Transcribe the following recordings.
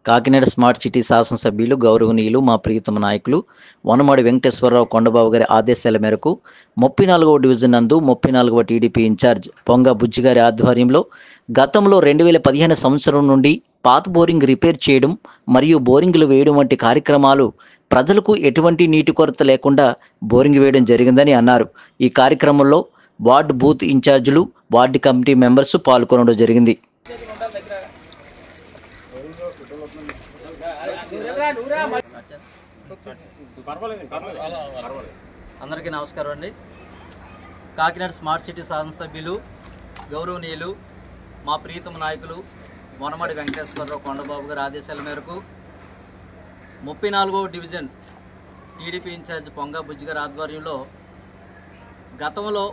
Kakinada smart city శాసనసభ్యులు గౌరవనీయులు మా ప్రియతమ నాయకులు వనమాడి వెంకటేశ్వరరావు కొండబాబు గారి ఆదేశాల మేరకు 34వ డివిజన్ నందు 34వ టీడీపీ ఇన్ఛార్జ్ పొంగ బుజ్జి గారి ఆధ్వర్యంలో గతంలో 2015 సంవత్సరం నుండి పాత బోరింగ్ రిపేర్ చేయడం మరియు బోరింగ్లు వేయడం వంటి కార్యక్రమాలు ప్రజలకు ఎటువంటి నీటి కొరత లేకుండా బోరింగ్ వేయడం జరిగిందని అన్నారు. ఈ కార్యక్రమంలో వార్డు బూత్ ఇన్ఛార్జీలు, వార్డు కమిటీ మెంబర్స్ పాల్గొనడం జరిగింది. అందరికీ నమస్కారం అండి. కాకినాడ స్మార్ట్ సిటీ శాసనసభ్యులు గౌరవనీయులు మా ప్రియతమ నాయకులు వనమాడి వెంకటేశ్వరరావు కొండబాబు గారి ఆదేశాల మేరకు 34వ డివిజన్ టీడీపీ ఇన్ఛార్జ్ పొంగ బుజ్జి గారి ఆధ్వర్యంలో గతంలో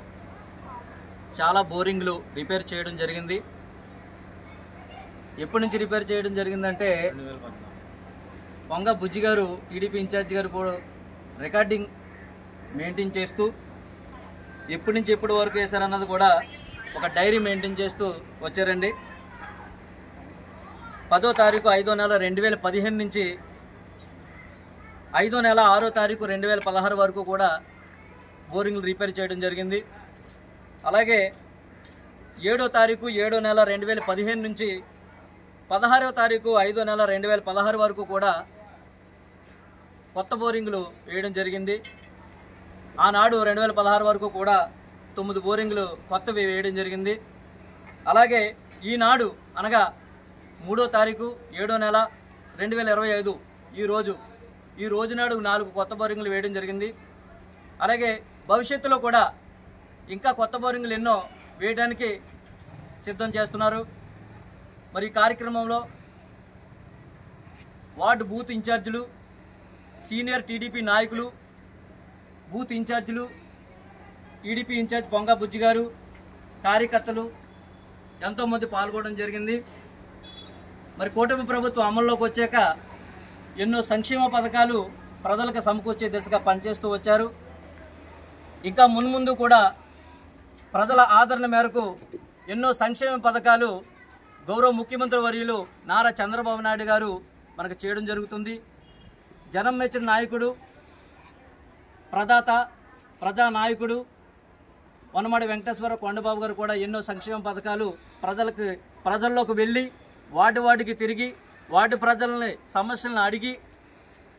చాలా బోరింగ్లు రిపేర్ చేయడం జరిగింది. ఎప్పటి నుంచి రిపేర్ చేయడం జరిగిందంటే పొంగ బుజ్జి గారు టీడీపీ ఇన్ఛార్జ్ గారు కూడా రికార్డింగ్ మెయింటైన్ చేస్తూ ఎప్పటి నుంచి ఎప్పటి వరకు వేశారన్నది కూడా ఒక డైరీ మెయింటైన్ చేస్తూ వచ్చారండి. 10వ తారీఖు 5వ నెల 2015 నుంచి 5వ నెల 6వ తారీఖు 2016 వరకు కూడా బోరింగ్లు రిపేర్ చేయడం జరిగింది. అలాగే 7వ తారీఖు 7వ నెల 2015 నుంచి 16వ తారీఖు 5వ నెల 2016 వరకు కూడా కొత్త బోరింగ్లు వేయడం జరిగింది. ఆనాడు 2016 వరకు కూడా 9 బోరింగ్లు కొత్తవి వేయడం జరిగింది. అలాగే ఈనాడు అనగా 3వ తారీఖు 7వ నెల 2025 ఈ రోజు నాడు 4 కొత్త బోరింగ్లు వేయడం జరిగింది. అలాగే భవిష్యత్తులో కూడా ఇంకా కొత్త బోరింగ్లు ఎన్నో వేయడానికి సిద్ధం చేస్తున్నారు. మరి ఈ కార్యక్రమంలో వార్డు బూత్ ఇన్ఛార్జీలు, సీనియర్ టీడీపీ నాయకులు, బూత్ ఇన్ఛార్జీలు, టీడీపీ ఇన్ఛార్జ్ పొంగ బుజ్జి గారు, కార్యకర్తలు ఎంతోమంది పాల్గొనడం జరిగింది. మరి కూటమి ప్రభుత్వం అమల్లోకి వచ్చాక ఎన్నో సంక్షేమ పథకాలు ప్రజలకు సమకూర్చే దిశగా పనిచేస్తూ వచ్చారు. ఇంకా మున్ముందు కూడా ప్రజల ఆదరణ మేరకు ఎన్నో సంక్షేమ పథకాలు గౌరవ ముఖ్యమంత్రి వర్యులు నారా చంద్రబాబు నాయుడు గారు మనకు చేయడం జరుగుతుంది. జనం మెచ్చిన నాయకుడు, ప్రదాత, ప్రజానాయకుడు వనమాడి వెంకటేశ్వరరావు కొండబాబు గారు కూడా ఎన్నో సంక్షేమ పథకాలు ప్రజల్లోకి వెళ్ళి వార్డుకి తిరిగి వార్డు ప్రజలని సమస్యలను అడిగి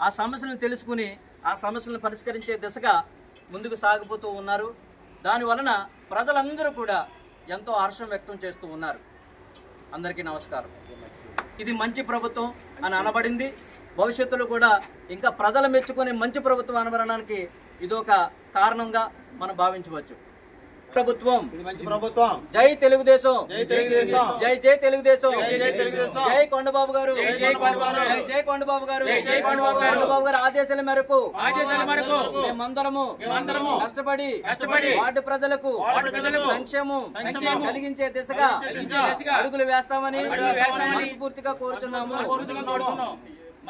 ఆ సమస్యలను తెలుసుకుని ఆ సమస్యలను పరిష్కరించే దిశగా ముందుకు సాగిపోతూ ఉన్నారు. దానివలన ప్రజలందరూ కూడా ఎంతో హర్షం వ్యక్తం చేస్తూ ఉన్నారు. అందరికీ నమస్కారం. ఇది మంచి ప్రభుత్వం అని అనబడింది. భవిష్యత్తులో కూడా ఇంకా ప్రజలు మెచ్చుకునే మంచి ప్రభుత్వం అనబడడానికి ఇదొక కారణంగా మనం భావించవచ్చు. ప్రభుత్వం జై తెలుగుదేశం, జై జై తెలుగుదేశం, జై కొండబాబు గారు, జై కొండబాబు గారు. కొండబాబు గారి ఆదేశాల మేరకు మేమందరము కష్టపడి వార్డు ప్రజలకు సంక్షేమం కలిగించే దిశగా అడుగులు వేస్తామని మనస్ఫూర్తిగా కోరుచున్నాము.